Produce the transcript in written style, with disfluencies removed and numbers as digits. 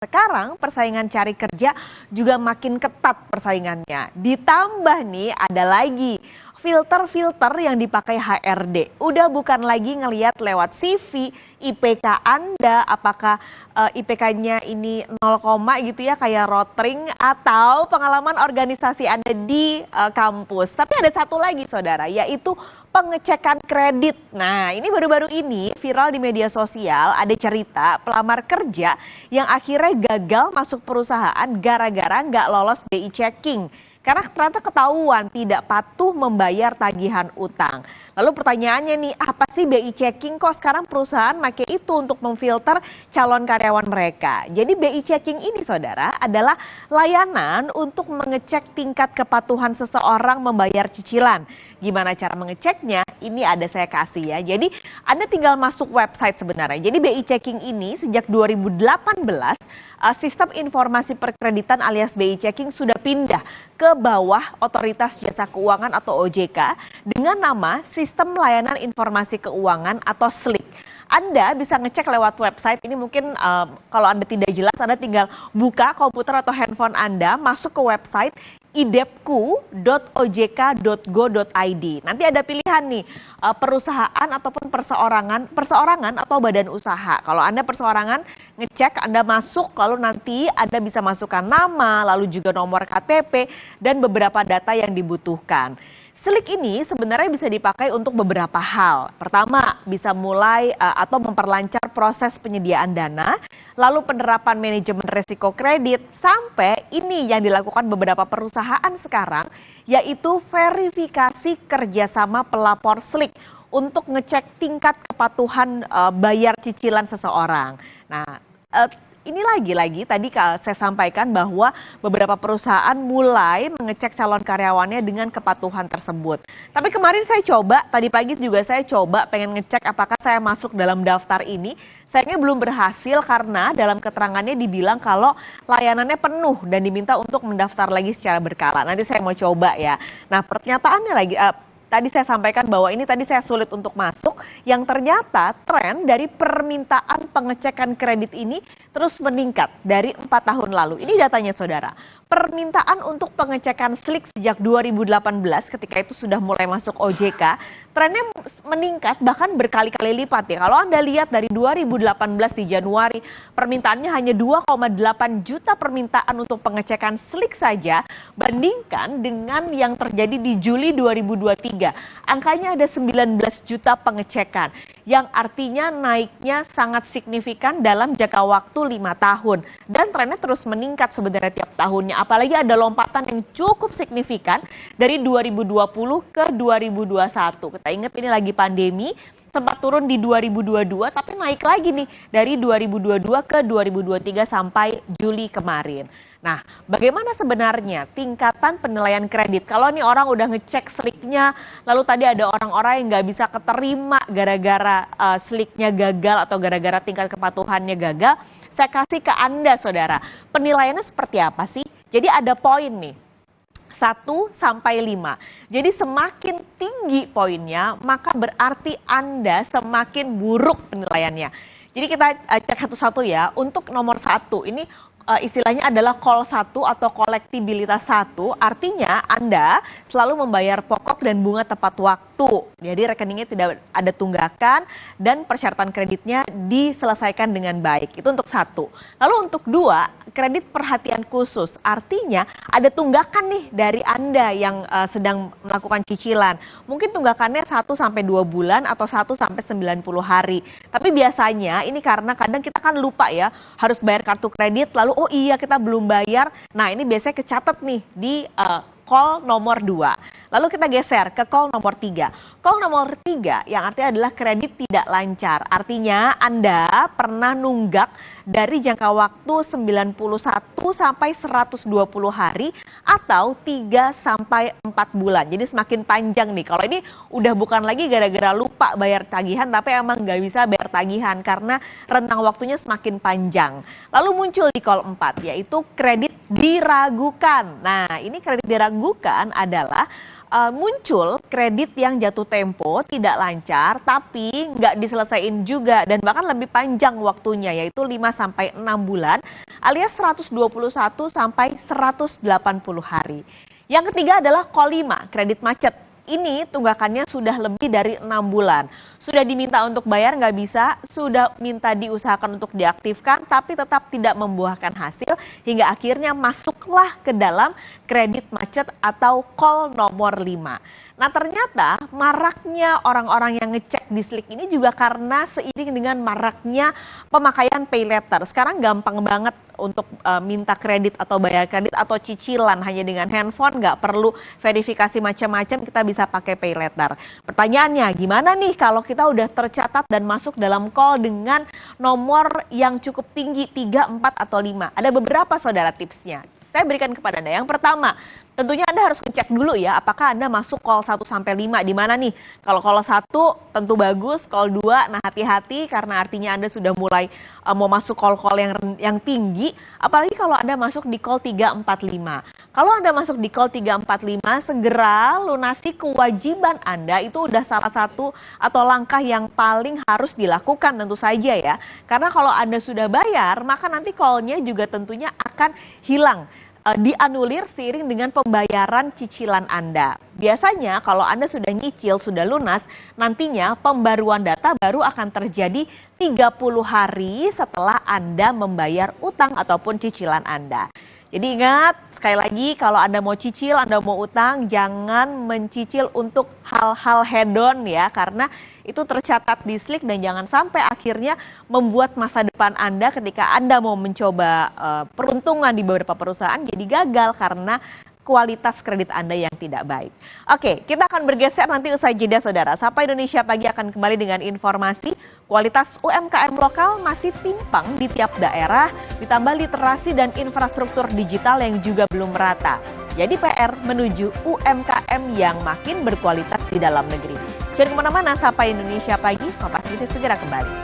Sekarang persaingan cari kerja juga makin ketat persaingannya. Ditambah nih ada lagi filter-filter yang dipakai HRD. Udah bukan lagi ngelihat lewat CV, IPK Anda, apakah IPK-nya ini 0, gitu ya kayak rotring atau pengalaman organisasi Anda di kampus. Tapi ada satu lagi saudara, yaitu pengecekan kredit. Nah, ini baru-baru ini viral di media sosial, ada cerita pelamar kerja yang akhirnya gagal masuk perusahaan gara-gara nggak lolos BI checking. Karena ternyata ketahuan tidak patuh membayar tagihan utang. Lalu pertanyaannya nih, apa sih BI checking, kok sekarang perusahaan pakai itu untuk memfilter calon karyawan mereka? Jadi BI checking ini saudara adalah layanan untuk mengecek tingkat kepatuhan seseorang membayar cicilan. Gimana cara mengeceknya? Ini ada saya kasih ya. Jadi Anda tinggal masuk website sebenarnya. Jadi BI checking ini sejak 2018 sistem informasi perkreditan alias BI checking sudah pindah ke bawah Otoritas Jasa Keuangan atau OJK dengan nama Sistem Layanan Informasi Keuangan atau SLIK. Anda bisa ngecek lewat website ini, mungkin kalau Anda tidak jelas Anda tinggal buka komputer atau handphone Anda, masuk ke website idepku.ojk.go.id. Nanti ada pilihan nih, perusahaan ataupun perseorangan atau badan usaha. Kalau Anda perseorangan, ngecek Anda masuk, lalu nanti Anda bisa masukkan nama, lalu juga nomor KTP dan beberapa data yang dibutuhkan. SLIK ini sebenarnya bisa dipakai untuk beberapa hal. Pertama, bisa mulai atau memperlancar proses penyediaan dana, lalu penerapan manajemen risiko kredit, sampai ini yang dilakukan beberapa perusahaan sekarang, yaitu verifikasi kerjasama pelapor SLIK untuk ngecek tingkat kepatuhan bayar cicilan seseorang. Nah, ini lagi-lagi tadi saya sampaikan bahwa beberapa perusahaan mulai mengecek calon karyawannya dengan kepatuhan tersebut. Tapi kemarin saya coba, tadi pagi juga saya coba pengen ngecek apakah saya masuk dalam daftar ini. Sayangnya belum berhasil karena dalam keterangannya dibilang kalau layanannya penuh dan diminta untuk mendaftar lagi secara berkala. Nanti saya mau coba ya. Nah, pernyataannya lagi... Tadi saya sampaikan bahwa ini tadi saya sulit untuk masuk, yang ternyata tren dari permintaan pengecekan kredit ini terus meningkat dari 4 tahun lalu. Ini datanya saudara. Permintaan untuk pengecekan SLIK sejak 2018 ketika itu sudah mulai masuk OJK, trennya meningkat bahkan berkali-kali lipat ya. Kalau Anda lihat dari 2018 di Januari, permintaannya hanya 2,8 juta permintaan untuk pengecekan SLIK saja, bandingkan dengan yang terjadi di Juli 2023. Angkanya ada 19 juta pengecekan, yang artinya naiknya sangat signifikan dalam jangka waktu 5 tahun. Dan trennya terus meningkat sebenarnya tiap tahunnya. Apalagi ada lompatan yang cukup signifikan dari 2020 ke 2021. Kita ingat ini lagi pandemi, sempat turun di 2022 tapi naik lagi nih dari 2022 ke 2023 sampai Juli kemarin. Nah, bagaimana sebenarnya tingkatan penilaian kredit? Kalau nih orang udah ngecek SLIK-nya, lalu tadi ada orang-orang yang nggak bisa keterima gara-gara SLIK-nya gagal atau gara-gara tingkat kepatuhannya gagal, saya kasih ke Anda saudara. Penilaiannya seperti apa sih? Jadi ada poin nih. 1 sampai 5. Jadi semakin tinggi poinnya, maka berarti Anda semakin buruk penilaiannya. Jadi kita cek satu-satu ya. Untuk nomor 1 ini istilahnya adalah call 1 atau kolektibilitas 1, artinya Anda selalu membayar pokok dan bunga tepat waktu. Jadi rekeningnya tidak ada tunggakan dan persyaratan kreditnya diselesaikan dengan baik. Itu untuk 1. Lalu untuk 2, kredit perhatian khusus. Artinya ada tunggakan nih dari Anda yang sedang melakukan cicilan. Mungkin tunggakannya 1 sampai 2 bulan atau 1 sampai 90 hari. Tapi biasanya ini karena kadang kita kan lupa ya, harus bayar kartu kredit lalu oh iya kita belum bayar. Nah, ini biasanya kecatat nih di call nomor 2. Lalu kita geser ke call nomor 3. Call nomor 3 yang artinya adalah kredit tidak lancar. Artinya Anda pernah nunggak dari jangka waktu 91 sampai 120 hari atau 3 sampai 4 bulan. Jadi semakin panjang nih. Kalau ini udah bukan lagi gara-gara lupa bayar tagihan, tapi emang nggak bisa bayar tagihan karena rentang waktunya semakin panjang. Lalu muncul di call 4 yaitu kredit diragukan. Nah, ini kredit diragukan adalah muncul kredit yang jatuh tempo, tidak lancar, tapi nggak diselesaikan juga dan bahkan lebih panjang waktunya, yaitu 5-6 bulan alias 121 sampai 180 hari. Yang ketiga adalah call 5, kredit macet. Ini tunggakannya sudah lebih dari 6 bulan. Sudah diminta untuk bayar nggak bisa, sudah minta diusahakan untuk diaktifkan, tapi tetap tidak membuahkan hasil hingga akhirnya masuklah ke dalam kredit macet atau call nomor 5. Nah ternyata maraknya orang-orang yang ngecek di Slick ini juga karena seiring dengan maraknya pemakaian pay letter. Sekarang gampang banget untuk minta kredit atau bayar kredit atau cicilan hanya dengan handphone, nggak perlu verifikasi macam-macam, kita bisa pakai pay letter. Pertanyaannya gimana nih kalau kita udah tercatat dan masuk dalam call dengan nomor yang cukup tinggi 3, 4, atau 5? Ada beberapa saudara tipsnya. Saya berikan kepada Anda. Yang pertama, tentunya Anda harus ngecek dulu ya, apakah Anda masuk call 1 sampai 5 di mana nih? Kalau call 1 tentu bagus, call 2 nah hati-hati karena artinya Anda sudah mulai mau masuk call-call yang tinggi, apalagi kalau Anda masuk di call 3, 4, 5. Kalau Anda masuk di call 3, 4, 5, segera lunasi kewajiban Anda, itu udah salah satu atau langkah yang paling harus dilakukan tentu saja ya. Karena kalau Anda sudah bayar, maka nanti call-nya juga tentunya akan hilang. Dianulir seiring dengan pembayaran cicilan Anda. Biasanya kalau Anda sudah nyicil, sudah lunas, nantinya pembaruan data baru akan terjadi 30 hari setelah Anda membayar utang ataupun cicilan Anda. Jadi ingat, sekali lagi kalau Anda mau cicil, Anda mau utang, jangan mencicil untuk hal-hal hedon ya, karena itu tercatat di Slick dan jangan sampai akhirnya membuat masa depan Anda ketika Anda mau mencoba peruntungan di beberapa perusahaan jadi gagal karena kualitas kredit Anda yang tidak baik. Oke, kita akan bergeser nanti usai jeda saudara. Sapa Indonesia Pagi akan kembali dengan informasi kualitas UMKM lokal masih timpang di tiap daerah, ditambah literasi dan infrastruktur digital yang juga belum merata. Jadi PR menuju UMKM yang makin berkualitas di dalam negeri. Jangan kemana-mana, Sapa Indonesia Pagi, Kompas Bisnis segera kembali.